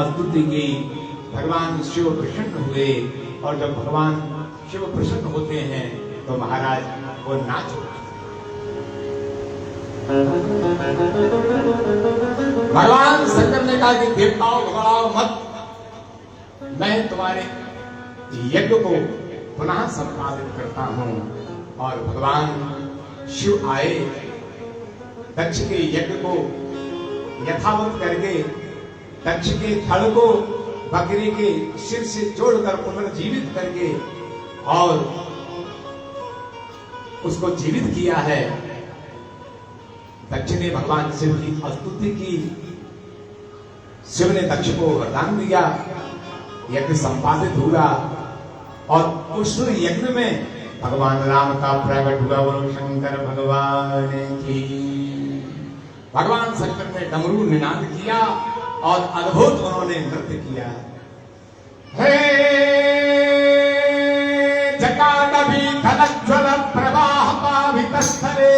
स्तुति की। भगवान शिव प्रसन्न हुए और जब भगवान शिव प्रसन्न होते हैं तो महाराज वो नाच उठते। भगवान शंकर ने कहा कि देवताओं घबराओ मत, मैं तुम्हारे यज्ञ को पुनः संपादित करता हूं। और भगवान शिव आए, दक्ष के यज्ञ को यथावत करके दक्ष के थड़ को बकरी के सिर से जोड़कर पुनर्जीवित करके और उसको जीवित किया है। दक्ष ने भगवान शिव की स्तुति की। शिव ने दक्ष को वरदान दिया, यज्ञ संपादित हुआ और उस यज्ञ में भगवान राम का प्रकट हुआ। बोलो शंकर भगवान की। भगवान शंकर ने डमरू निनाद किया और अद्भुत उन्होंने नृत्य किया। हे जटाटवी खलज्वल प्रवाह पावितस्थले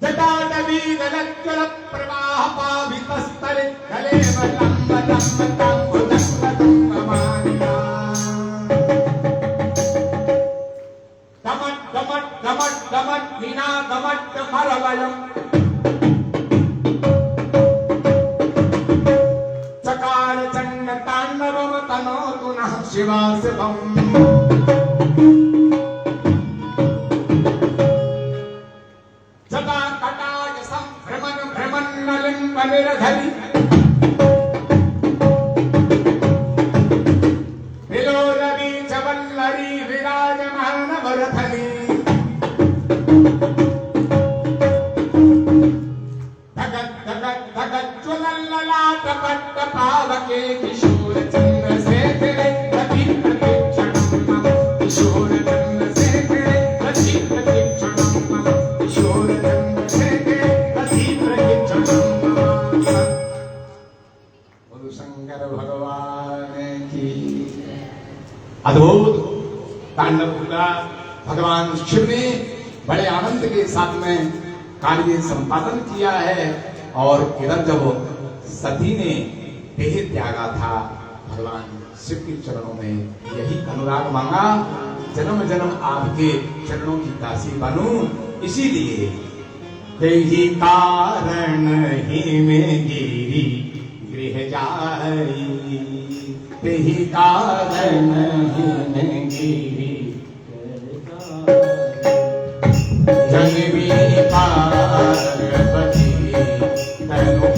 जटाटवी खलज्वल प्रवाह पावितस्थले गले लंब लंब चकार चंड तांडवम तनोतु नः शिवा शिवम्। जटा कटाय संभ्रमण भ्रमण लिंब निर्धरि विलोलवी चवल्लरी विराजमान वरधरी। पावके किशोर चंद्रशेखर प्रति प्रतीक्षणं मम किशोर चंद्रशेखर प्रति प्रतीक्षणं मम किशोर चंद्रशेखर प्रति प्रतीक्षणं मम। बोलो शंकर भगवान की। अद्भुत तांडव हुआ। भगवान शिव ने बड़े आनंद के साथ में कार्य संपादन किया है। और इधर जब सती ने देह त्यागा था, भगवान शिव के चरणों में यही अनुराग मांगा, जन्म जन्म आपके चरणों की दासी बनूं। इसीलिए यही कारण ही में गिरी गृह जाई, यही कारण ही में गिरी जनवी पार्वती तनु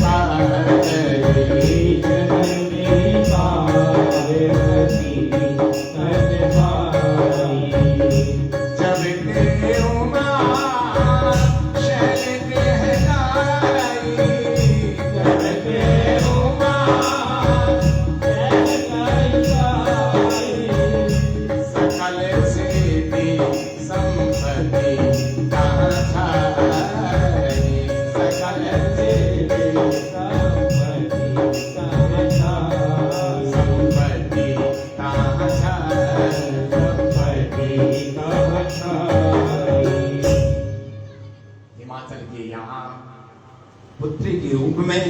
पुत्री के रूप में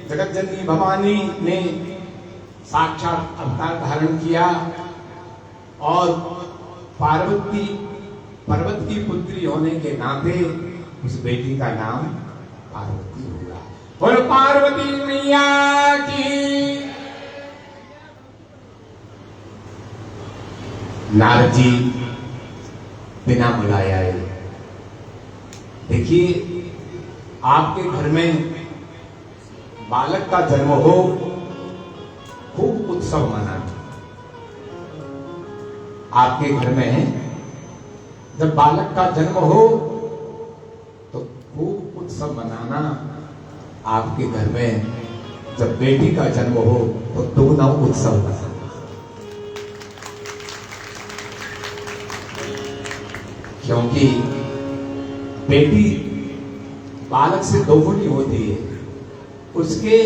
जगत जननी भवानी ने साक्षात अवतार धारण किया और पार्वती पर्वत की पुत्री होने के नाते उस बेटी का नाम पार्वती हुआ। बोलो पार्वती मैया की। नारद जी बिना बुलाए आए। देखिए, आपके घर में बालक का जन्म हो, खूब उत्सव मनाना। आपके घर में जब बालक का जन्म हो तो खूब उत्सव मनाना। आपके घर में जब बेटी का जन्म हो तो दोनों उत्सव मनाना। क्योंकि बेटी बालक से दोगुनी होती है। उसके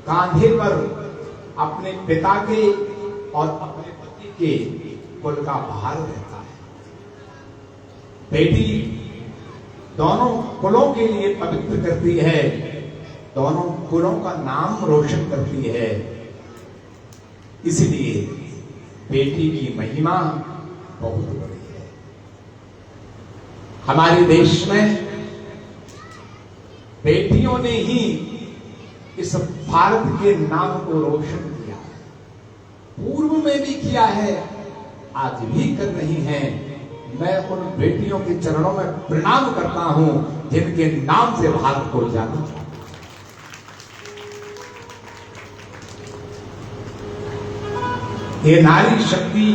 कांधे पर अपने पिता के और अपने पति के कुल का भार रहता है। बेटी दोनों कुलों के लिए पवित्र करती है, दोनों कुलों का नाम रोशन करती है। इसलिए बेटी की महिमा बहुत बड़ी है। हमारे देश में बेटियों ने ही इस भारत के नाम को रोशन किया, पूर्व में भी किया है, आज भी कर रही हैं। मैं उन बेटियों के चरणों में प्रणाम करता हूं जिनके नाम से भारत को जाना। ये नारी शक्ति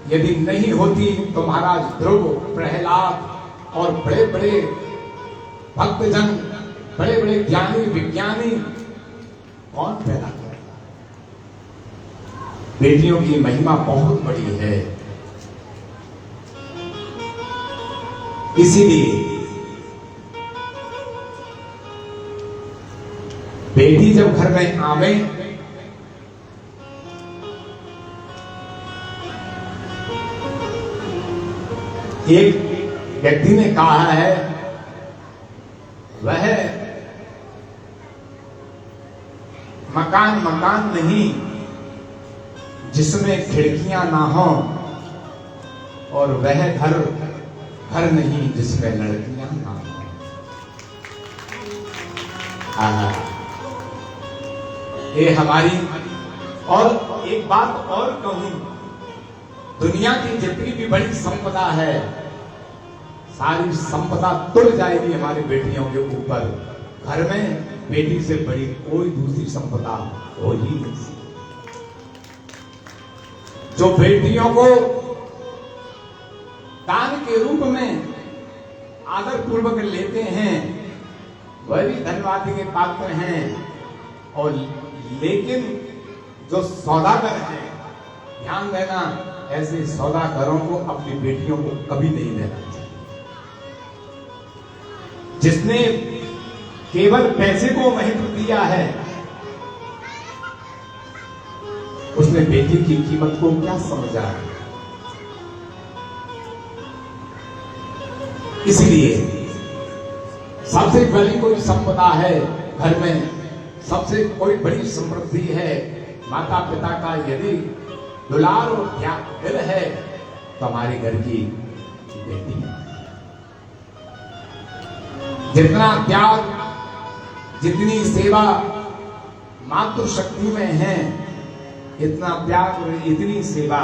यदि नहीं होती तो महाराज ध्रुव, प्रहलाद और बड़े बड़े भक्तजन, बड़े बड़े ज्ञानी विज्ञानी कौन पैदा करेगा। बेटियों की महिमा बहुत बड़ी है। इसीलिए बेटी जब घर में आवे एक व्यक्ति ने कहा है, वह मकान मकान नहीं जिसमें खिड़कियां ना हो, और वह घर घर नहीं जिसमें लड़कियां ना हो। ये हमारी। और एक बात और कहूं, दुनिया की जितनी भी बड़ी संपदा है, सारी संपदा तुड़ जाएगी हमारी बेटियों के ऊपर। घर में बेटी से बड़ी कोई दूसरी संपदा हो ही नहीं सकती। जो बेटियों को दान के रूप में आदर पूर्वक लेते हैं, वह भी धन्यवाद के पात्र हैं। और लेकिन जो सौदागर हैं, ध्यान देना, ऐसे सौदागरों को अपनी बेटियों को कभी नहीं देना चाहिए। जिसने केवल पैसे को महत्व दिया है, उसने बेटी की कीमत को क्या समझा है। इसलिए सबसे बड़ी कोई संपदा है घर में, सबसे कोई बड़ी समृद्धि है माता पिता का यदि दुलार और त्याग है तो हमारे घर की बेटी है। जितना त्याग, जितनी सेवा मातृशक्ति में है, इतना त्याग और इतनी सेवा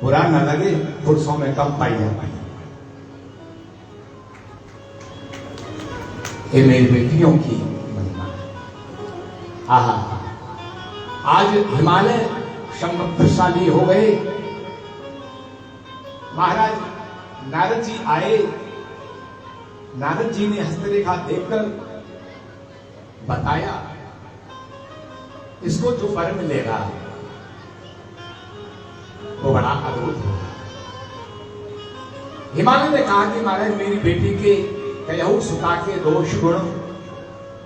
बुरा न लगे पुरुषों में कम पाई जाती है। ये मेरी बेटियों की महिमा है। आहा, आज हिमालय समृद्धशाली हो गए। महाराज नारद जी आए, नारद जी ने हस्तरेखा देखकर बताया, इसको जो वर मिलेगा वो बड़ा अद्भुत होगा। हिमालय ने कहा कि महाराज मेरी बेटी के कहु सुता के दोष गुण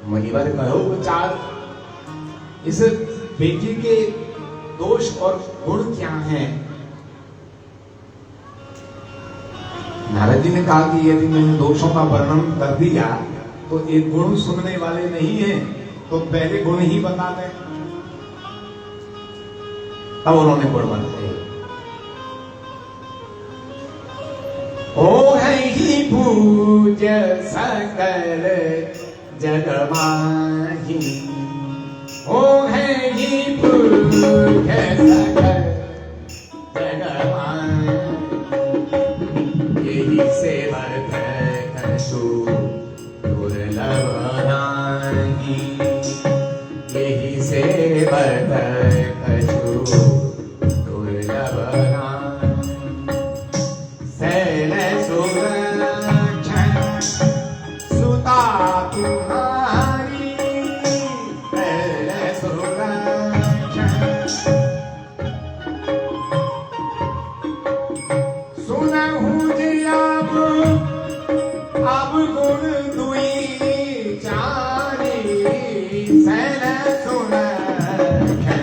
मुनिवर कहो विचार। इस बेटी के दोष और गुण क्या हैं? नारद जी ने कहा कि यदि मैंने दोषों का वर्णन कर दिया तो एक गुण सुनने वाले नहीं है, तो पहले गुण ही बता दें। तब उन्होंने गुण बताए। ओ है ही पूज सकल जग माही, ओ है ही पूज सकल जग माही, यही सेवक कछु दुर्लभ नाही, यही सेवक कछु दुर्लभ नाही। सैल सुरक्षण सुता तुम्हारी, सैल सुरक्षण सुनहु जी अब गुण दुई चारी, सैल सुरक्षण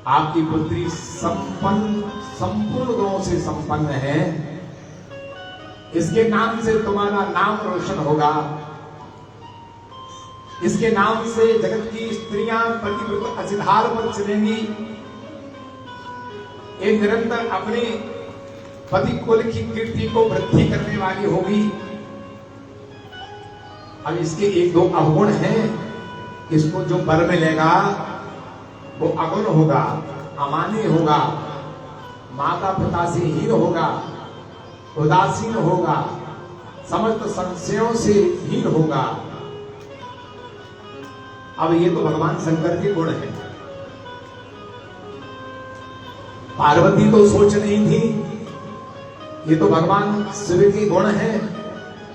आपकी पुत्री संपूर्ण गुणों से संपन्न है, इसके नाम से तुम्हारा नाम रोशन होगा, इसके नाम से जगत की स्त्रियां पतिव्रत असिधार पर चलेंगी, ये निरंतर अपने पति कुल की कीर्ति को वृद्धि करने वाली होगी। अब इसके एक दो अवगुण हैं, इसको जो वर मिलेगा वो अगुण होगा, अमान्य होगा, माता पिता से हीन होगा, उदासीन होगा, समस्त संशयों से हीन होगा। अब ये तो भगवान शंकर के गुण हैं। पार्वती तो सोच नहीं थी, ये तो भगवान शिव के गुण हैं,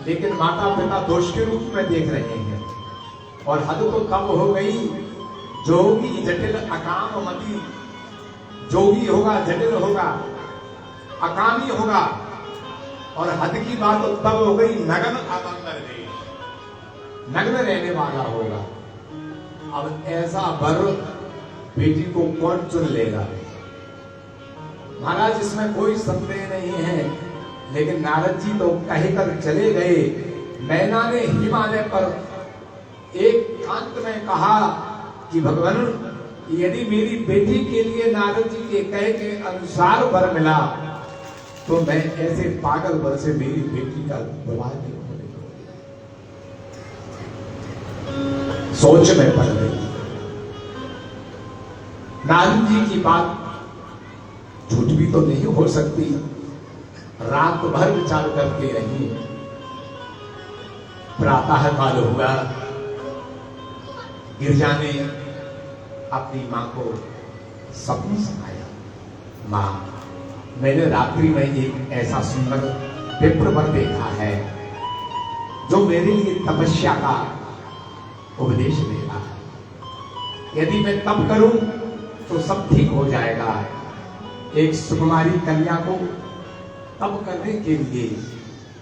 लेकिन माता पिता दोष के रूप में देख रहे हैं। और हद तो तब हो गई, जोगी जटिल अकाम मति, जोगी होगा, जटिल होगा, अकामी होगा, और हद की बात तो तब हो गई नग्न आनंद, नग्न रहने वाला होगा। अब ऐसा वर बेटी को कौन चुन लेगा? महाराज इसमें कोई संदेह नहीं है, लेकिन नारद जी तो कहकर चले गए। मैना ने हिमालय पर एक कांत में कहा कि भगवान, यदि मेरी बेटी के लिए नारद जी के कहे के अनुसार वर मिला तो मैं ऐसे पागल वर से मेरी बेटी का विवाह नहीं होने दूंगी। सोच में पड़ गई। नारद जी की बात झूठ भी तो नहीं हो सकती। रात भर विचार करके रही। प्रातः काल हुआ, गिरजा ने अपनी मां को सपन सुनाया। मां, मैंने रात्रि में एक ऐसा सुंदर विप्र वर देखा है जो मेरे लिए तपस्या का उपदेश दे रहा है। यदि मैं तप करूं तो सब ठीक हो जाएगा। एक सुकुमारी कन्या को तप करने के लिए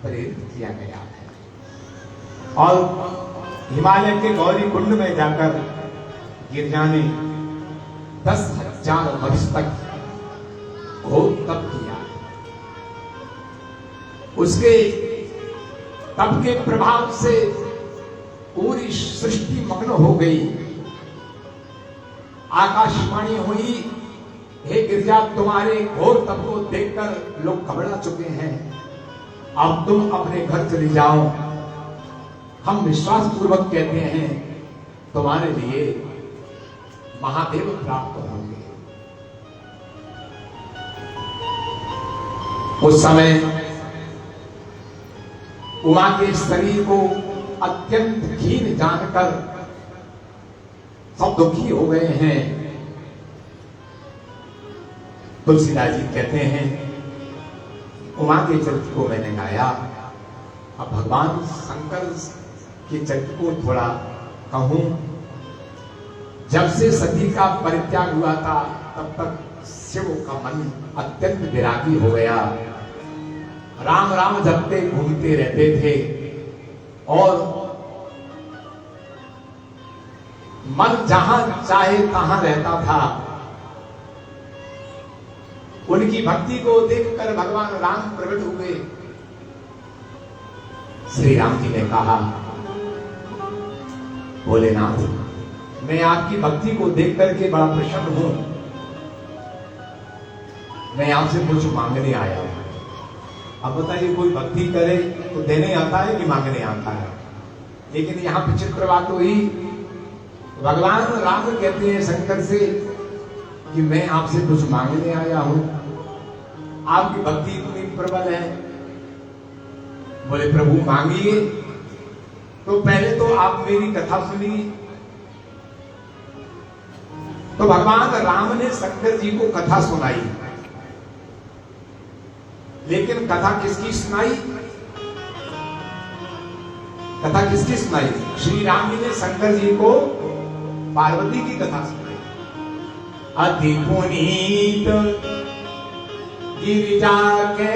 प्रेरित किया गया है और हिमालय के गौरी कुंड में जाकर गिरजा ने 10,000 वर्ष तक घोर तप किया। उसके तप के प्रभाव से पूरी सृष्टि मग्न हो गई। आकाशवाणी हुई, हे गिरजा, तुम्हारे घोर तप को देखकर लोग घबरा चुके हैं, अब तुम अपने घर चली जाओ। हम विश्वास पूर्वक कहते हैं तुम्हारे लिए महादेव प्राप्त होंगे। उस समय उमा के शरीर को अत्यंत क्षीण जानकर सब दुखी हो गए हैं। तुलसीदास जी कहते हैं, उमा के चरित्र को मैंने गाया, अब भगवान शंकर के चरित्र को थोड़ा कहूं। जब से सती का परित्याग हुआ था तब तक शिव का मन अत्यंत विरागी हो गया। राम राम जपते घूमते रहते थे और मन जहां चाहे तहां रहता था। उनकी भक्ति को देखकर भगवान राम प्रकट हुए। श्री राम जी ने कहा, भोलेनाथ, मैं आपकी भक्ति को देख करके बड़ा प्रसन्न हूं, मैं आपसे कुछ मांगने आया हूं। अब बताइए, कोई भक्ति करे तो देने आता है कि मांगने आता है? लेकिन यहां विचित्र बात हुई, भगवान राम कहते हैं शंकर से कि मैं आपसे कुछ मांगने आया हूं, आपकी भक्ति इतनी प्रबल है। बोले, प्रभु मांगिए। तो पहले तो आप मेरी कथा सुनिए। तो भगवान राम ने शंकर जी को कथा सुनाई। लेकिन कथा किसकी सुनाई? कथा किसकी सुनाई? श्री राम जी ने शंकर जी को पार्वती की कथा सुनाई। अति पुनीत गिरिजा के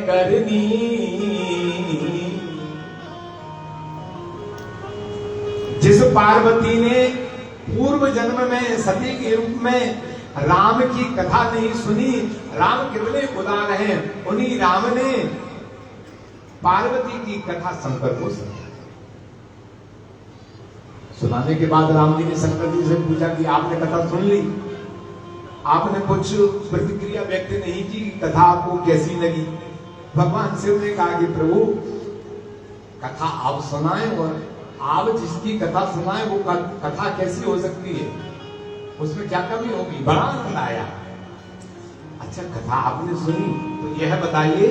करनी, जिस पार्वती ने पूर्व जन्म में सती के रूप में राम की कथा नहीं सुनी। राम कितने उदार हैं, उन्हीं राम ने पार्वती की कथा शंकर को सुनाने के बाद राम जी ने शंकर जी से पूछा कि आपने कथा सुन ली, आपने कुछ प्रतिक्रिया व्यक्त नहीं की, कथा आपको कैसी लगी? भगवान शिव ने कहा कि प्रभु कथा आप सुनाए, और आप जिसकी कथा सुनाए वो कथा कैसी हो सकती है, उसमें क्या कमी होगी? बड़ा आनंद आया। अच्छा कथा आपने सुनी तो यह बताइए,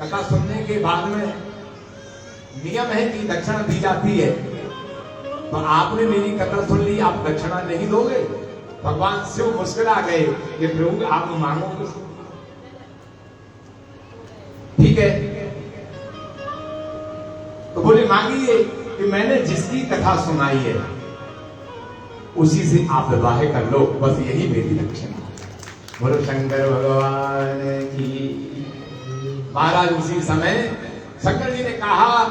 कथा सुनने के बाद में नियम है कि दक्षिणा दी जाती है, तो आपने मेरी कथा सुन ली, आप दक्षिणा नहीं दोगे? भगवान शिव मुस्कुरा गए कि प्रभु आप मांगो तो ठीक है। तो बोले मांगिए कि मैंने जिसकी कथा सुनाई है उसी से आप विवाह कर लो, बस यही मेरी दक्षिणा। बोलो शंकर भगवान की। महाराज उसी समय शंकर जी ने कहा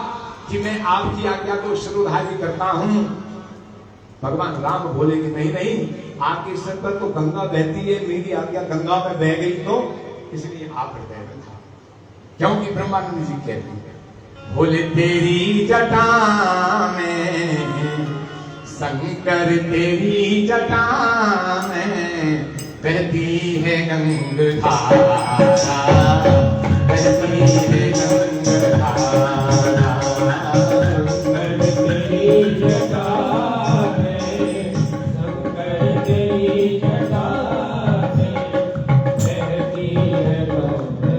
कि मैं आपकी आज्ञा को शिरोधार्य करता हूं। भगवान राम बोले कि नहीं नहीं, आपके सिर पर तो गंगा बहती है, मेरी आज्ञा गंगा में बह गई तो इसलिए आप हृदय में था। क्योंकि ब्रह्मानंद जी कहते हैं बोले तेरी जटा में शंकर, तेरी जटा में बहती है गंगाधारा, बहती है गंगाधारा, तेरी जटा में शंकर, तेरी जटा में बहती है गंगाधारा।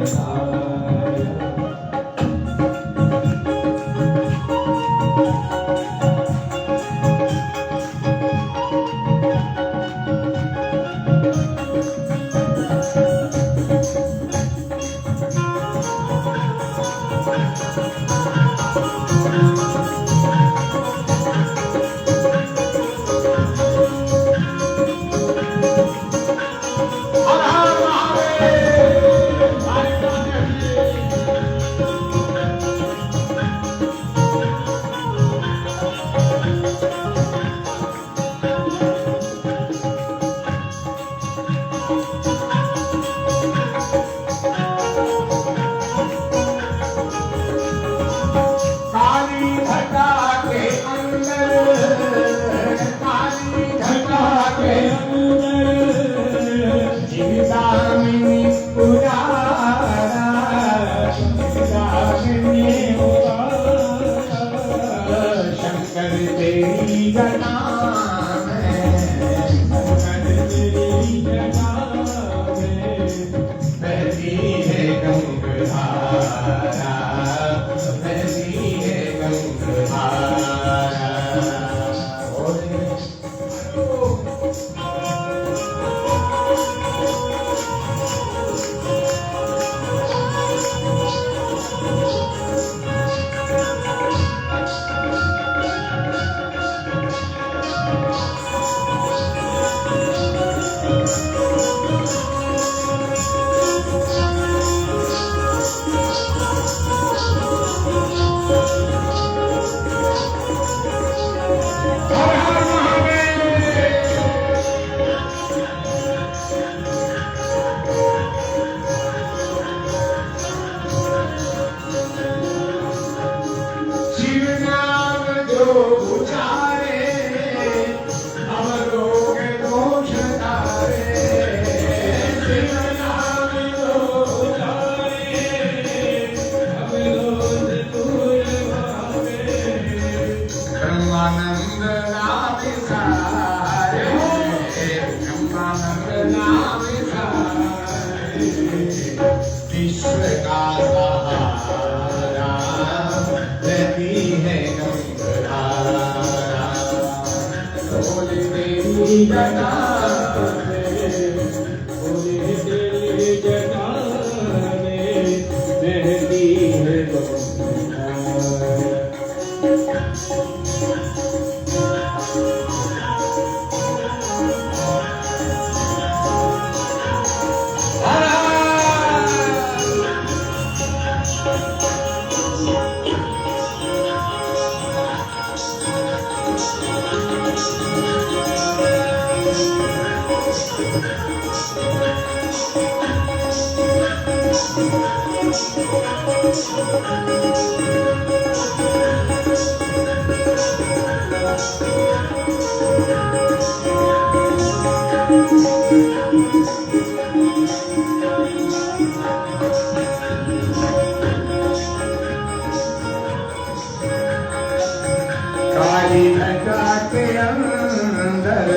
काली घटा के अंदर,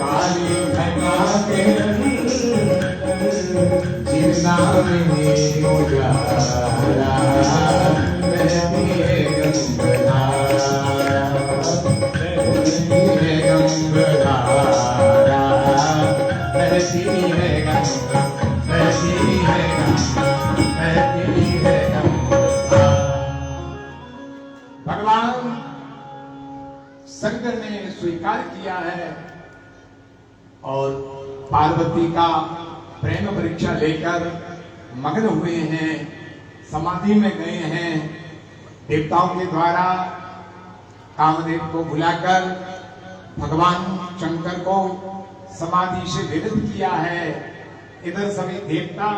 काली घटा के जिंदा में उजाला, बहती है गंगाधारा, बहती है गंगाधारा, बहती है गंगा, बहती है गंगा, बहती है गंगा। भगवान शंकर ने स्वीकार किया है और पार्वती का प्रेम परीक्षा लेकर मग्न हुए हैं, समाधि में गए हैं। देवताओं के द्वारा कामदेव को बुलाकर भगवान शंकर को समाधि से विरत किया है। इधर सभी देवता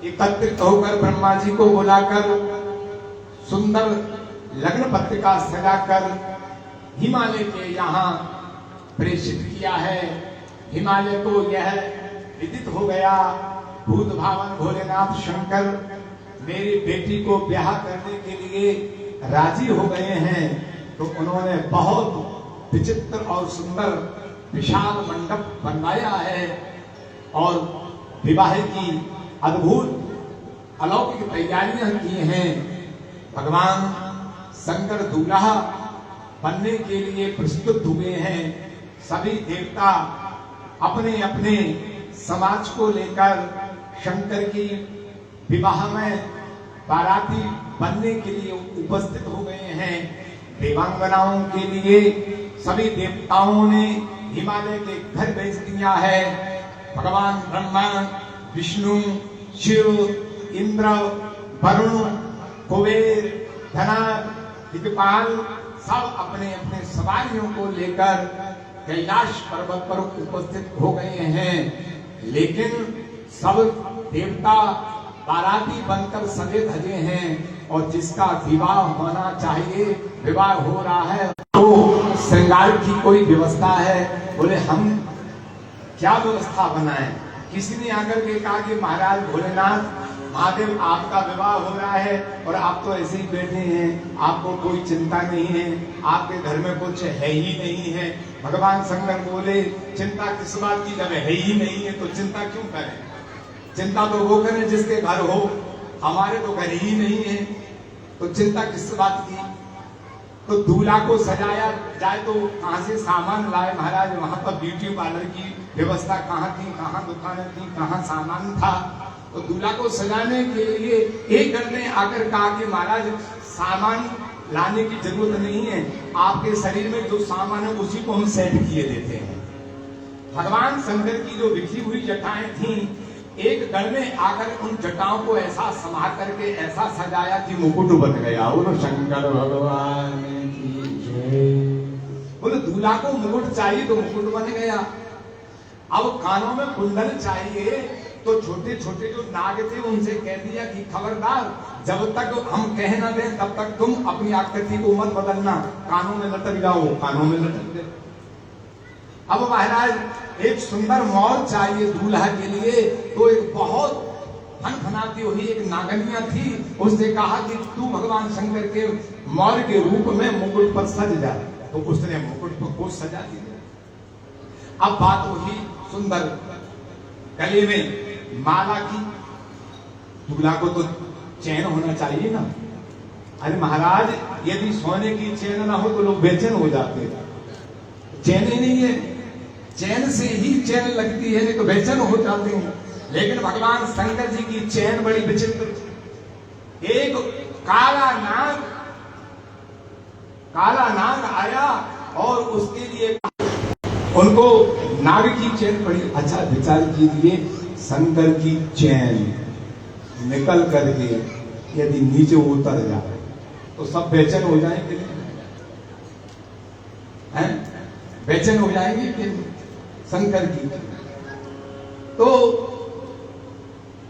एकत्रित होकर ब्रह्मा जी को बुलाकर सुंदर लग्न पत्रिका सजाकर हिमालय के यहाँ प्रेषित किया है। हिमालय को यह विदित हो गया, भूत भावन भोलेनाथ शंकर मेरी बेटी को ब्याह करने के लिए राजी हो गए हैं। तो उन्होंने बहुत विचित्र और सुंदर विशाल मंडप बनवाया है और विवाह की अद्भुत अलौकिक तैयारियां की हैं। भगवान शंकर दूल्हा बनने के लिए प्रस्तुत हुए हैं। सभी देवता अपने अपने समाज को लेकर शंकर की विवाह में बाराती बनने के लिए उपस्थित हो गए हैं। देवांगनाओं के लिए सभी देवताओं ने हिमालय के घर भेज दिया है। भगवान ब्रह्मा, विष्णु, शिव, इंद्र, वरुण, कुबेर, धना, दिक्पाल सब अपने अपने सवारियों को लेकर कैलाश पर्वत पर उपस्थित हो गए हैं। लेकिन सब देवता बाराती बनकर सजे धजे हैं और जिसका विवाह होना चाहिए विवाह हो रहा है। तो श्रृंगार की कोई व्यवस्था है? बोले हम क्या व्यवस्था बनाएं? किसी ने आकर के कहा कि महाराज भोलेनाथ महादेव आपका विवाह हो रहा है और आप तो ऐसे ही बैठे हैं, आपको कोई चिंता नहीं है, आपके घर में कुछ है ही नहीं है। भगवान शंकर बोले चिंता किस बात की, जब है ही नहीं है तो चिंता क्यों करें? चिंता तो वो करें जिसके घर हो, हमारे तो घर ही नहीं है, तो चिंता किस बात की? तो दूल्हा को सजाया जाए तो कहां से सामान लाए महाराज? वहां पर ब्यूटी पार्लर की व्यवस्था कहाँ थी, कहाँ दुकानें थी, कहाँ सामान था? तो दूल्हा को सजाने के लिए एक घर ने आकर कहा कि महाराज सामान लाने की जरूरत नहीं है, आपके शरीर में जो सामान है उसी को हम सेट किए देते हैं। भगवान शंकर की जो बिखरी हुई जटाएं थी, एक गण ने आकर उन जटाओं को ऐसा संभाल करके ऐसा सजाया कि मुकुट बन गया। बोलो शंकर भगवान की जय। बोले दूल्हा को मुकुट चाहिए तो मुकुट बन गया। अब कानों में कुंडल चाहिए तो छोटे छोटे जो नाग थे उनसे कह दिया कि खबरदार, जब तक हम कह ना दें तब तक तुम अपनी आकृति को मत बदलना, कानों में लटक जाओ, कानों में लटक गए। अब महाराज एक सुंदर मोर चाहिए दूल्हा के लिए, तो एक बहुत फनफनाती हुई एक नागनिया थी, उसने कहा कि तू भगवान शंकर के मोर के रूप में मुकुट पर सज जा। तो उसने मुकुट को सजा दिया। अब बात वही सुंदर गले में माला की, दूल्हा को तो चैन होना चाहिए ना। अरे महाराज यदि सोने की चैन ना हो तो लोग बेचैन हो जाते हैं, चैन ही नहीं है, चैन से ही चैन लगती है, नहीं तो बेचैन हो जाते हैं। लेकिन भगवान शंकर जी की चैन बड़ी विचित्र थी। एक काला नाग आया और उसके लिए उनको नाग की चैन बड़ी अच्छा विचार कीजिए, शंकर की चैन निकल करके यदि नीचे उतर जाए तो सब बेचैन हो जाएंगे, हैं? बेचैन हो जाएंगे कि शंकर की। तो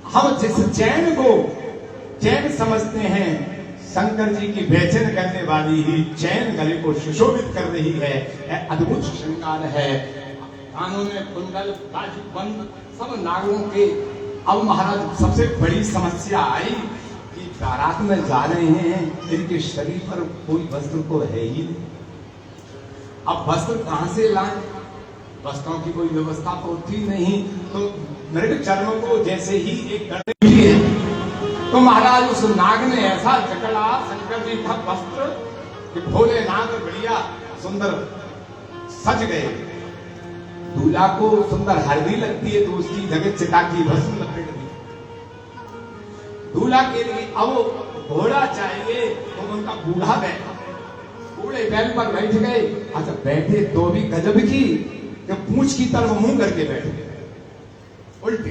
हम जिस चैन को चैन समझते हैं, शंकर जी की बेचैन करने वाली ही चैन गले को सुशोभित कर रही है, अद्भुत श्रृंगार है। कानों में कुंडल, बाजूबंद, सब नागों के। अब महाराज सबसे बड़ी समस्या आई कि बारात में जा रहे हैं, इनके शरीर पर कोई वस्त्र तो है ही नहीं। अब वस्त्र कहां से लाएं? वस्त्रों की कोई व्यवस्था तो थी नहीं। तो मृग चर्म को जैसे ही एक गले है, तो महाराज उस नाग ने ऐसा जकड़ा शंकर जी का वस्त्र कि भोले नाग बढ़िया सुंदर सज गए। दूल्हा को सुंदर हल्दी लगती है तो उसकी जगह चिता की भस्म लपेट दी। दूल्हा के लिए अब घोड़ा चाहिए, तो उनका बूढ़ा बैठा, बूढ़े बैल पर बैठ गए। अच्छा बैठे तो भी गजब की, कि पूंछ की तरफ मुंह करके बैठे, उल्टे।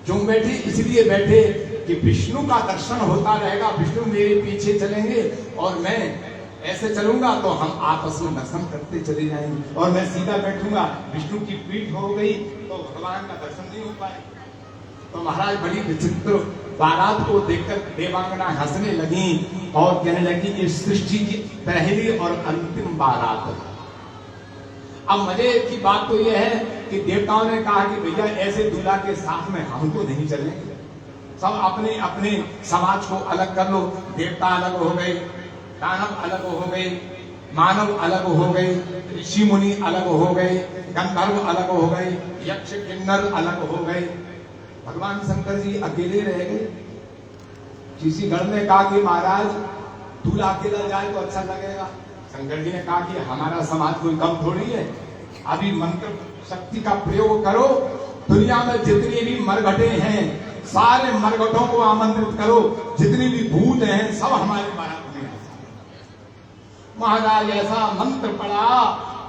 क्यों बैठे? इसलिए बैठे कि विष्णु का दर्शन होता रहेगा, विष्णु मेरे पीछे चलेंगे और मैं ऐसे चलूंगा तो हम आपस में दर्शन करते चले जाएंगे। और मैं सीधा बैठूंगा, विष्णु की पीठ हो गई तो भगवान का दर्शन नहीं हो पाएगा। तो महाराज बड़ी विचित्र बारात को देखकर देवांगना हंसने लगी और कहने लगी कि सृष्टि की पहली और अंतिम बारात है। अब मजे की बात तो यह है कि देवताओं ने कहा कि भैया ऐसे दूल्हा के साथ में हम तो नहीं चलेंगे, सब अपने अपने समाज को अलग कर लो। देवता अलग हो गए, दानव अलग हो गए, मानव अलग हो गए, ऋषि मुनि अलग हो गए, गंधर्व अलग हो गए, यक्ष किन्नर अलग हो गए। भगवान शंकर जी अकेले रह गए। किसी गण ने कहा कि महाराज दूल्हा अकेला जाए तो अच्छा लगेगा। शंकर जी ने कहा कि हमारा समाज कोई कम थोड़ी है, अभी मंत्र शक्ति का प्रयोग करो, दुनिया में जितने भी मरघटे हैं सारे मरघटों को आमंत्रित करो, जितने भी भूत हैं सब हमारे बारात में। महाराज ऐसा मंत्र पड़ा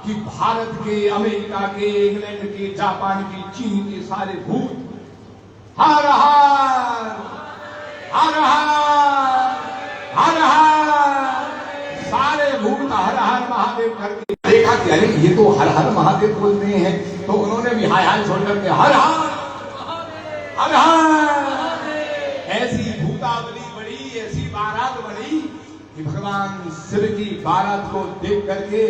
कि भारत के, अमेरिका के, इंग्लैंड के, जापान के, चीन के सारे भूत हर हर हर हर हर हर, सारे भूत हर हर महादेव करके देखा कि अरे ये तो हर हर महादेव बोलते हैं। तो उन्होंने भी हाय हाय छोड़ करके हर हर हर हर। ऐसी भूतावली बड़ी, ऐसी बारात बड़ी कि भगवान शिव की बारात को देख करके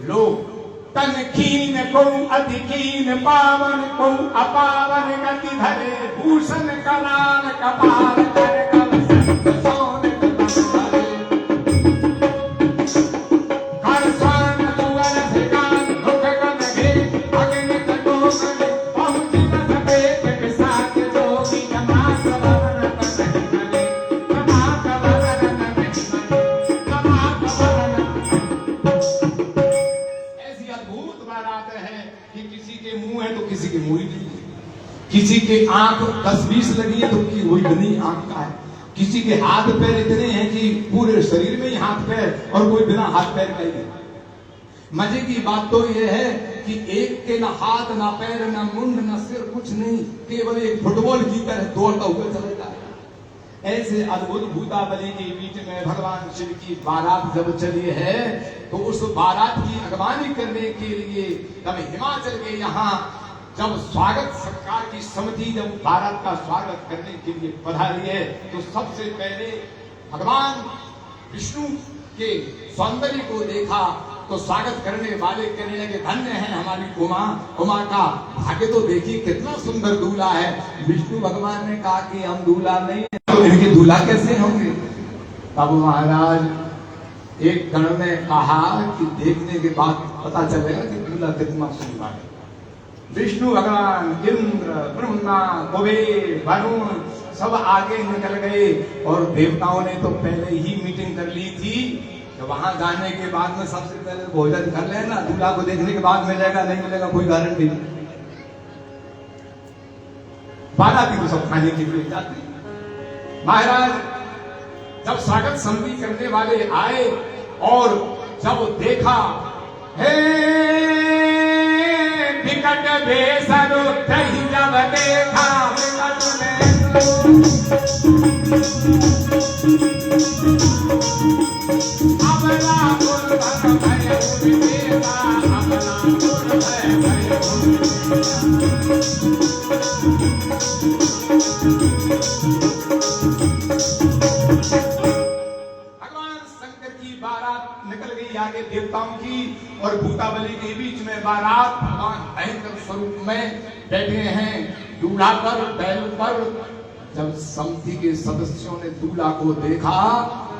लोग तन कीन को अति कीन, पावन को अपावन गति धरे, भूषण कराल कपाल कर कलसन सोन धरे, कर स्वान तुअर धिकान भुख गन घे, अग्नि तटोगन पहुँचि न सके, पिशाच जोगी जमात वरन तन मने, जमात वरन तन मने, जमात वरन। बारात है कि किसी के मुंह है तो किसी के मुंह ही नहीं, किसी के आंख 10-20 लगी है तो वही बनी आंख का है, किसी के हाथ पैर इतने हैं कि पूरे शरीर में ही हाथ पैर और कोई बिना हाथ पैर का ही। मजे की बात तो यह है कि एक के ना हाथ ना पैर ना मुंड ना सिर, कुछ नहीं, केवल एक फुटबॉल की तरह दौड़ता हुआ चला जाए। ऐसे अद्भुत भूतावली के बीच में भगवान शिव की बारात जब चली है तो उस बारात की अगवानी करने के लिए जब हिमाचल के यहाँ जब स्वागत सरकार की समिति जब बारात का स्वागत करने के लिए पधारी है तो सबसे पहले भगवान विष्णु के सौंदर्य को देखा तो स्वागत करने वाले कहने लगे धन्य है हमारी उमा, उमा का भाग्य तो देखिए कितना सुंदर दूल्हा है। विष्णु भगवान ने कहा कि हम दूल्हा नहीं है तो इनके दूल्हा कैसे होंगे? तब महाराज एक गण ने कहा कि देखने के बाद पता चलेगा कि दूल्हा कितना सुंदर है। विष्णु भगवान, इंद्र, ब्रह्मा, कुबेर, वरुण सब आगे निकल गए और देवताओं ने तो पहले ही मीटिंग कर ली थी। तो वहां जाने के बाद में सबसे पहले भोजन कर लेना, दूल्हा को देखने के बाद मिलेगा नहीं मिलेगा कोई गारंटी नहीं। बाराती तो सब खाने के लिए जाते। महाराज जब स्वागत समिति करने वाले आए और जब देखा हे विकट बेसरो दही जब देखा अमला गुर भय विवेका, अमला गुर भय शंकर की बारात निकल गई आगे देवताओं की, और भूतावली के बीच में बारात भगवान भयंकर स्वरूप में बैठे हैं दूल्हा पर, बैल पर। जब समिति के सदस्यों ने दूल्हा को देखा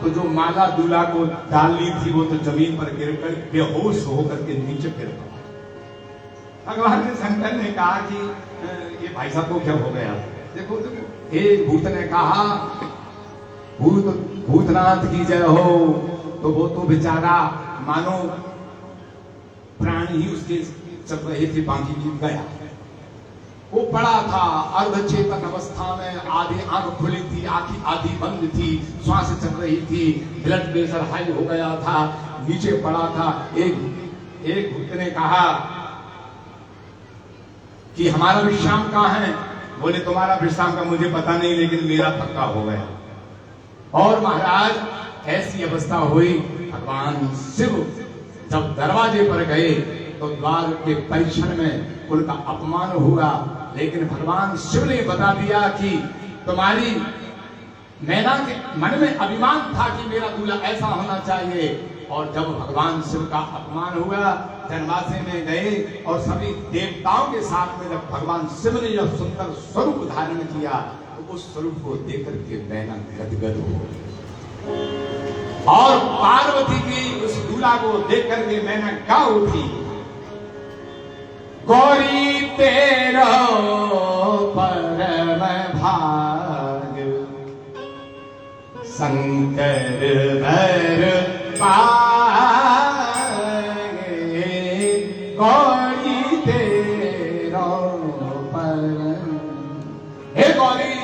तो जो माला दूल्हा को डालनी थी वो तो जमीन पर गिरकर बेहोश होकर के नीचे गिर पड़ा। भगवान ने शंकर ने कहा कि ये भाई साहब को क्या हो गया? देखो देखो, एक भूत ने कहा भूतनाथ की जय हो, तो वो तो बेचारा मानो प्राण ही उसके चल रहे थे, बाकी गिर गया। वो पड़ा था अर्धचेतन अवस्था में, आधी आंख खुली थी, आधी बंद थी, श्वास चल रही थी, ब्लड प्रेशर हाई हो गया था, नीचे पड़ा था। एक भूत ने कहा कि हमारा विश्राम कहाँ है? बोले तुम्हारा विश्राम का मुझे पता नहीं, लेकिन मेरा पक्का हो गया। और महाराज ऐसी अवस्था हुई, भगवान शिव जब दरवाजे पर गए तो द्वार के परीक्षण में उनका अपमान हुआ, लेकिन भगवान शिव ने बता दिया कि तुम्हारी मैना के मन में अभिमान था कि मेरा दूल्हा ऐसा होना चाहिए। और जब भगवान शिव का अपमान हुआ, जनवासे में गए और सभी देवताओं के साथ में जब भगवान शिव ने जब सुंदर स्वरूप धारण किया तो उस स्वरूप को देख करके मैना गदगद हो गई, और पार्वती की उस दूल्हा को देख करके मैना गा उठी, गौरी तेरो परम भाग, शंकर भर पागे, गौरी तेरो परम। हे गौरी,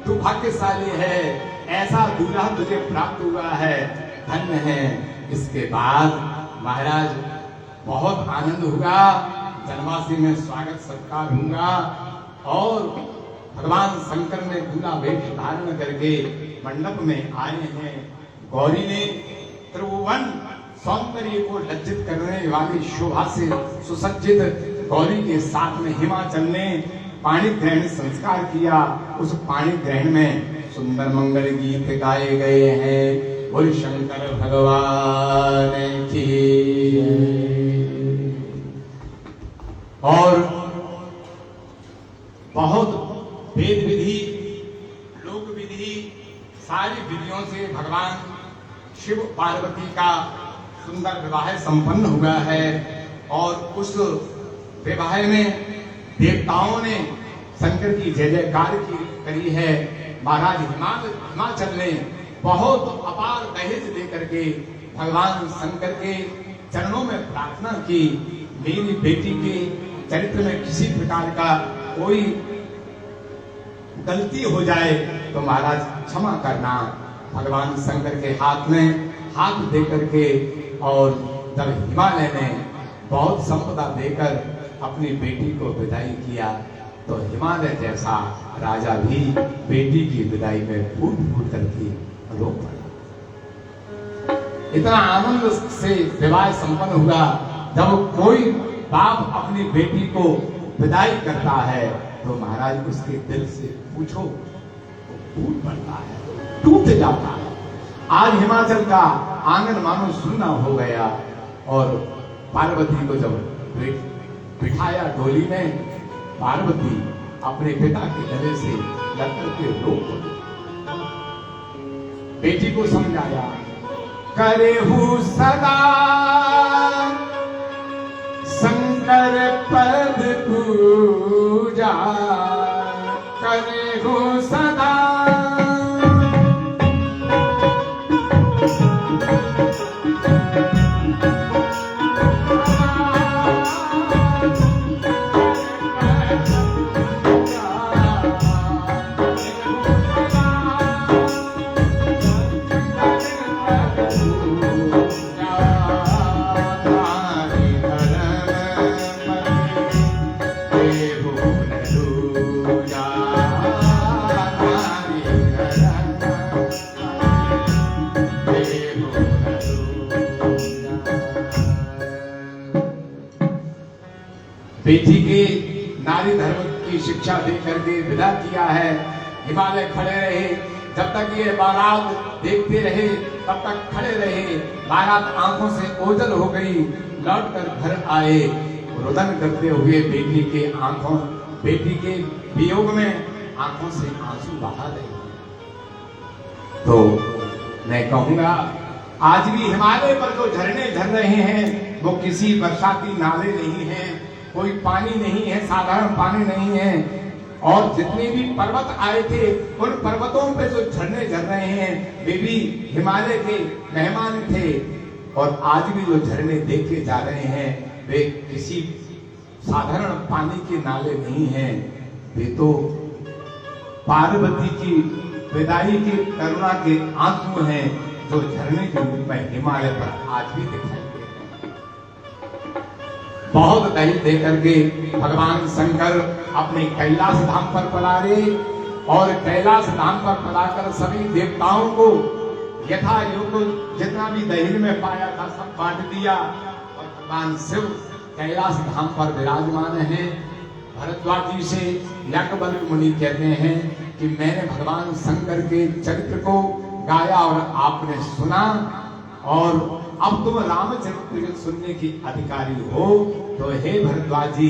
तू भाग्यशाली है, ऐसा दूल्हा तुझे प्राप्त हुआ है, धन्य है। इसके बाद महाराज बहुत आनंद हुआ, जनवासी में स्वागत सत्कार हुआ, और भगवान शंकर ने दूल्हा वेश धारण करके मंडप में आए हैं। गौरी ने त्रिभुवन सौंदर्य को लज्जित करने वाली शोभा से सुसज्जित गौरी के साथ में हिमाचल ने पाणी ग्रहण संस्कार किया। उस पाणी ग्रहण में सुंदर मंगल गीत गाए गए हैं। बोल शंकर भगवान की। और बहुत वेद विधि, लोक विधि, सारी विधियों से भगवान शिव पार्वती का सुंदर विवाह संपन्न हुआ है। और उस विवाह में देवताओं ने शंकर की जय जयकार करी है। महाराज हिमाचल ने बहुत अपार दहेज देकर के भगवान शंकर के चरणों में प्रार्थना की, मेरी बेटी के चरित्र में किसी प्रकार का कोई गलती हो जाए तो महाराज क्षमा करना। भगवान शंकर के हाथ में हाथ दे करके, और जब हिमालय ने बहुत संपदा देकर अपनी बेटी को विदाई किया तो हिमालय जैसा राजा भी बेटी की विदाई में फूट फूट करके रो पड़ा। इतना आनंद से विवाह संपन्न हुआ। जब कोई बाप अपनी बेटी को विदाई करता है तो महाराज उसके दिल से पूछो तो फूट पड़ता है, टूट जाता है। आज हिमाचल का आंगन मानो सुना हो गया। और पार्वती को जब बिठाया डोली में, पार्वती अपने पिता के गले से लग करके रो पड़ी। बेटी को समझाया, करेहु सदा शंकर पद पूजा, करेहु सदा बेटी के नारी धर्म की शिक्षा दे करके विदा किया है। हिमालय खड़े रहे, जब तक ये बारात देखते रहे तब तक खड़े रहे। बारात आंखों से ओझल हो गई, लौटकर घर आए, रुदन करते हुए बेटी के वियोग में आंखों से आंसू बहा रहे। तो मैं कहूंगा आज भी हिमालय पर जो झरने झर रहे हैं वो किसी बरसाती नाले नहीं है, कोई पानी नहीं है, साधारण पानी नहीं है। और जितने भी पर्वत आए थे उन पर्वतों पे जो झरने झर रहे हैं वे भी हिमालय के मेहमान थे। और आज भी जो झरने देखे जा रहे हैं वे किसी साधारण पानी के नाले नहीं हैं, वे तो पार्वती की विदाई की करुणा के आंसू हैं जो झरने के रूप में हिमालय पर आज भी दिखाई दे रहे हैं। बहुत दही दे करके भगवान शंकर अपने कैलाश धाम पर पधारे और कैलाश धाम पर पधारकर सभी देवताओं को यथा योग्य जितना भी दही में पाया था सब बांट दिया। और भगवान शिव कैलाश धाम पर विराजमान है। भरद्वाज जी से याज्ञवल्क्य मुनि कहते हैं कि मैंने भगवान शंकर के चरित्र को गाया और आपने सुना, और अब तुम रामचरित्र सुनने की अधिकारी हो। तो हे भरद्वाज जी,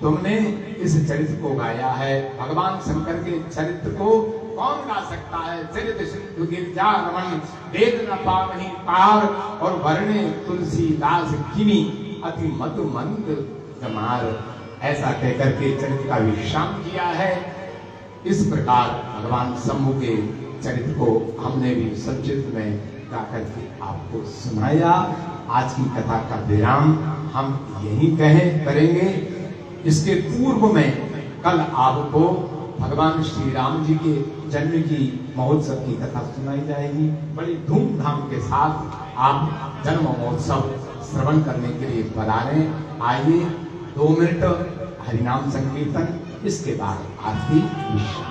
तुमने इस चरित्र को गाया है। भगवान शंकर के चरित्र को कौन गा सकता है? चरित सिंधु गिरिजा रमन वेद न पावहि पार, और वर्णे तुलसीदास किमी अति मधु मंद जमार। ऐसा कहकर के चरित्र का विश्राम किया है। इस प्रकार भगवान शंभु के चरित्र को हमने भी संक्षिप्त में गा करके आपको सुनाया। आज की कथा का विराम हम यही करेंगे। इसके पूर्व में कल आपको भगवान श्री राम जी के जन्म की महोत्सव की कथा सुनाई जाएगी। बड़ी धूमधाम के साथ आप जन्म महोत्सव श्रवण करने के लिए पधारें। आइए 2 मिनट हरिनाम संकीर्तन, इसके बाद आरती विश्राम।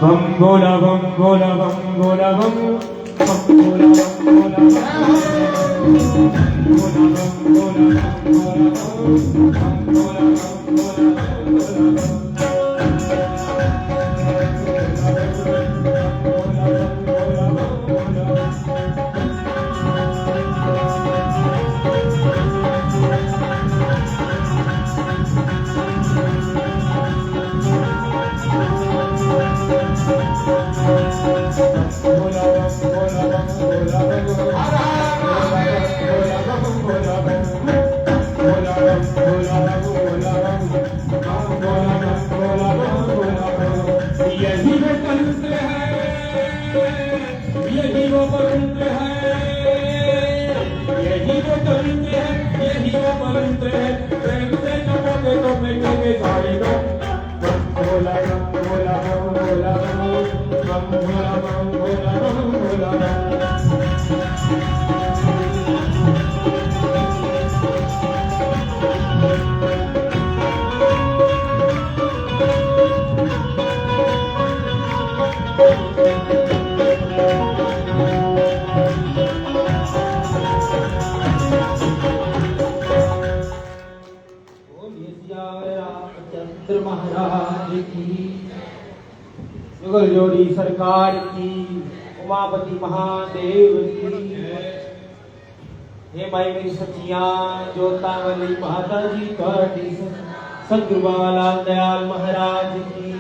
बम बोला बम बोला बम बोला बम बम बोला बम बोला बम बोला बम बोला बम बोला महाराज की, युगल जोड़ी सरकार की, उमापति महादेव की। हे माई मेरी सचिया जोतावली माता जी की, सदगुरु बाबा लाल दयाल महाराज की,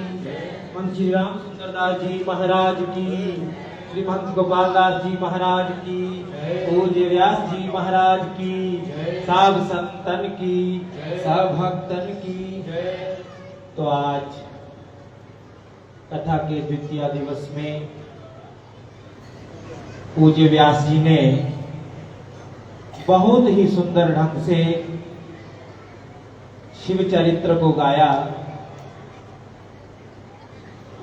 मुंशी राम सुंदरदास जी महाराज की, श्री महंत गोपाल दास जी महाराज की, पूज्य व्यास जी महाराज की, सब संतन की, सब भक्तन की। तो आज कथा के द्वितीय दिवस में पूज्य व्यास जी ने बहुत ही सुंदर ढंग से शिव चरित्र को गाया।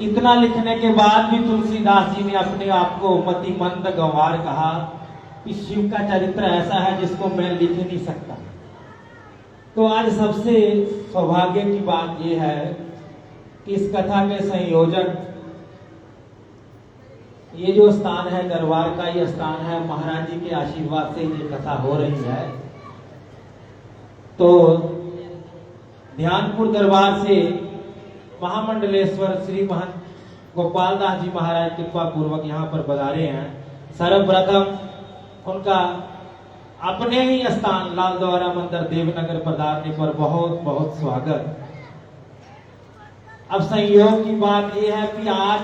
इतना लिखने के बाद भी तुलसीदास जी ने अपने आप को मति मंद गंवार कहा कि शिव का चरित्र ऐसा है जिसको मैं लिख नहीं सकता। तो आज सबसे सौभाग्य की बात यह है कि इस कथा के संयोजक ये जो स्थान है दरबार का, ये स्थान है महाराज जी के आशीर्वाद से ये कथा हो रही है। तो ध्यानपुर दरबार से महामंडलेश्वर श्री महंत गोपाल दास जी महाराज कृपा पूर्वक यहाँ पर पधारे हैं। सर्वप्रथम उनका अपने ही स्थान लाल द्वारा मंदिर देवनगर पधारने पर बहुत बहुत स्वागत। अब संयोग की बात यह है कि आज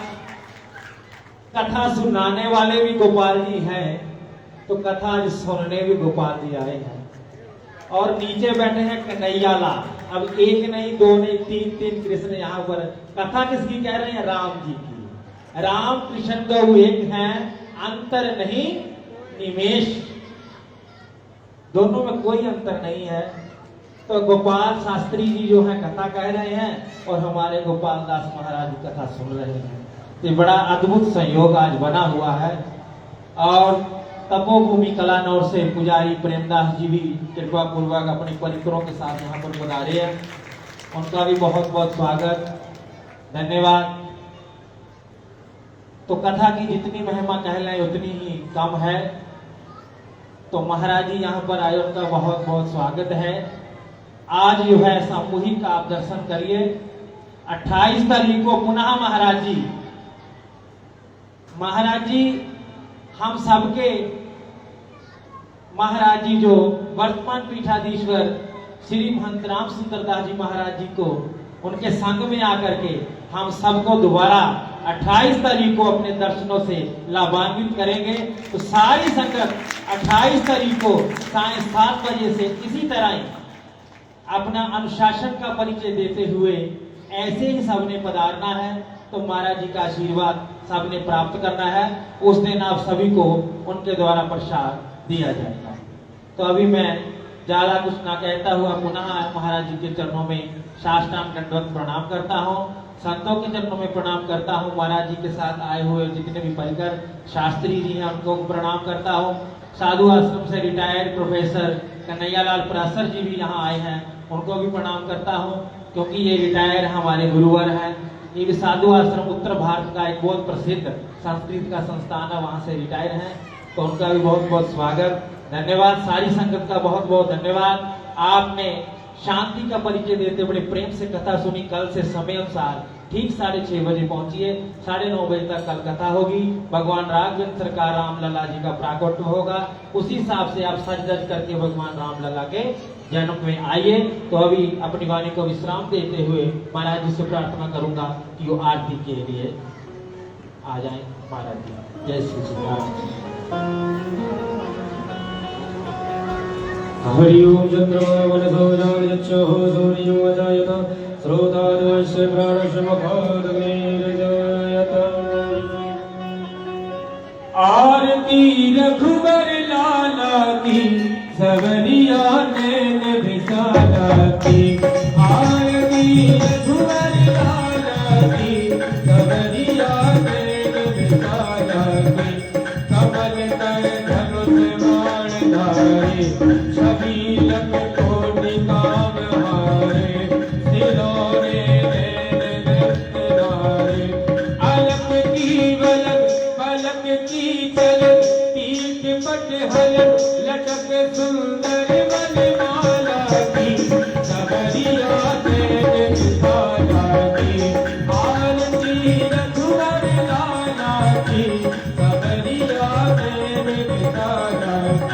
कथा सुनाने वाले भी गोपाल जी हैं, तो कथा आज सुनने भी गोपाल जी आए हैं। और नीचे बैठे हैं कन्हैया लाल। अब एक नहीं, दो नहीं, तीन कृष्ण यहाँ पर। कथा किसकी कह रहे हैं? राम जी की। राम कृष्ण दो एक हैं, अंतर नहीं निमेश। दोनों में कोई अंतर नहीं है। तो गोपाल शास्त्री जी जो है कथा कह रहे हैं और हमारे गोपाल दास महाराज जी कथा सुन रहे हैं। ये बड़ा अद्भुत संयोग आज बना हुआ है। और तपोभूमि कलानौर से पुजारी प्रेमदास जी भी कृपा पूर्वक अपने परिकरों के साथ यहाँ पर पधारे हैं। उनका भी बहुत बहुत स्वागत, धन्यवाद। तो कथा की जितनी महिमा कह लें उतनी ही कम है। तो महाराज जी यहाँ पर आए, उनका बहुत बहुत स्वागत है। आज जो है सामूहिक आप दर्शन करिए। 28 तारीख को पुनः महाराज जी हम सबके महाराज जी जो वर्तमान पीठाधीश्वर श्री महंत राम सुंदर दास जी महाराज जी को उनके संग में आकर के हम सबको दोबारा 28 तारीख को अपने दर्शनों से लाभान्वित करेंगे। तो सारी संगत 28 तारीख को साय 7 बजे से इसी तरह ही अपना अनुशासन का परिचय देते हुए ऐसे ही सबने पधारना है। तो महाराज जी का आशीर्वाद सबने प्राप्त करना है। उस दिन आप सभी को उनके द्वारा प्रसाद दिया जाएगा। तो अभी मैं ज्यादा कुछ ना कहता हुआ पुनः महाराज जी के चरणों में साष्टांग दंडवत प्रणाम करता हूँ। संतों के चरणों में प्रणाम करता हूँ। महाराज जी के साथ आए हुए जितने भी परिकर शास्त्री जी हैं उनको प्रणाम करता हूँ। साधु आश्रम से रिटायर्ड प्रोफेसर कन्हैया लाल पराशर जी भी यहाँ आए हैं, उनको भी प्रणाम करता हूँ, क्योंकि ये रिटायर हमारे गुरुवर हैं। ये भी साधु आश्रम उत्तर भारत का एक बहुत प्रसिद्ध संस्कृत का संस्थान है, वहां से रिटायर हैं। तो उनका भी बहुत बहुत स्वागत, धन्यवाद। सारी संगत का बहुत बहुत धन्यवाद। आपने शांति का परिचय देते बड़े प्रेम से कथा सुनी। कल से समय अनुसार ठीक 6:30 बजे पहुंचिए। 9:30 बजे तक कल कथा होगी। भगवान राघवेंद्र सरकार राम लला जी का प्राकट्य होगा। उसी हिसाब से आप सज धज करके भगवान राम लला के जन्म में आइए। तो अभी अपनी वाणी को विश्राम देते हुए महाराज जी से प्रार्थना करूंगा कि वो आरती के लिए आ जाए। महाराज जी जय श्री सीताराम। हरि ओम चंद्रमा मनसो जायच्छो सूर्यो अजायत श्रोतादवश्य प्राणशमखादग्निर्जायत। आरती रघुबर लाला की सवरिया नैन विशाला की। आरती रघुबर लाला की सवरिया नैन विशाला की। कमल कर धनुष बाण धारे छबीलक कोटि काम हारे। सिरोरे नैन दत्तनारे अलक की बलक की चलक पीठ पट हलक लटक सुंदर वनमाला की। सवरिया नैन विशाला की। आरती रघुवर लाला की सवरिया नैन विशाला की।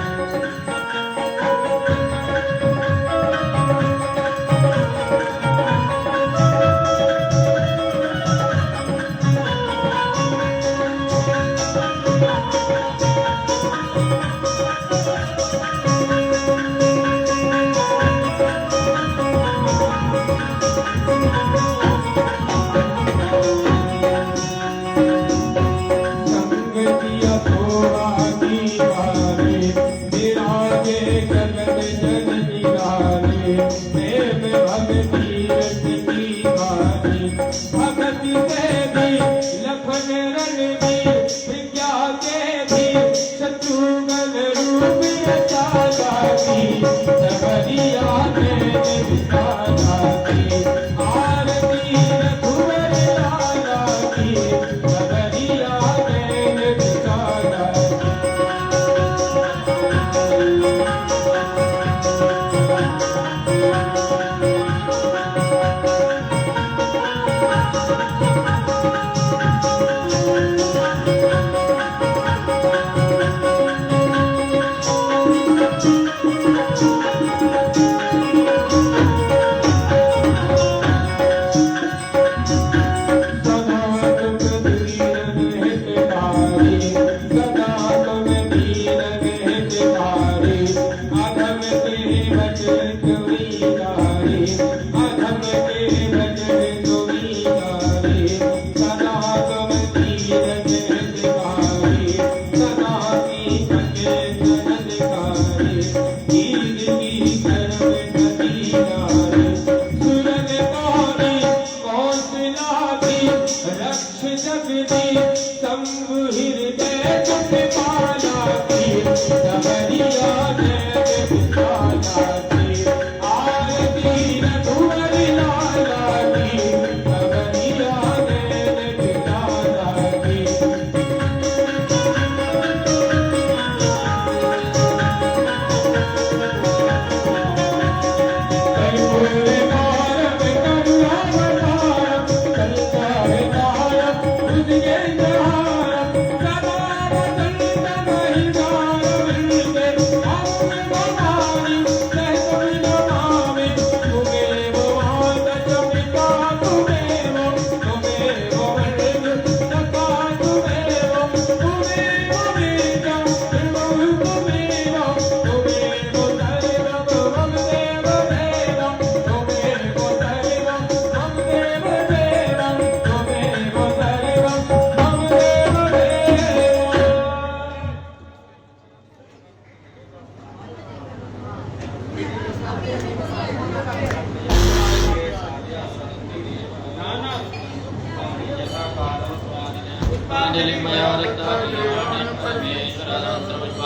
पुष्पांजलि मया दत्ता परमेश्वरानंतरम्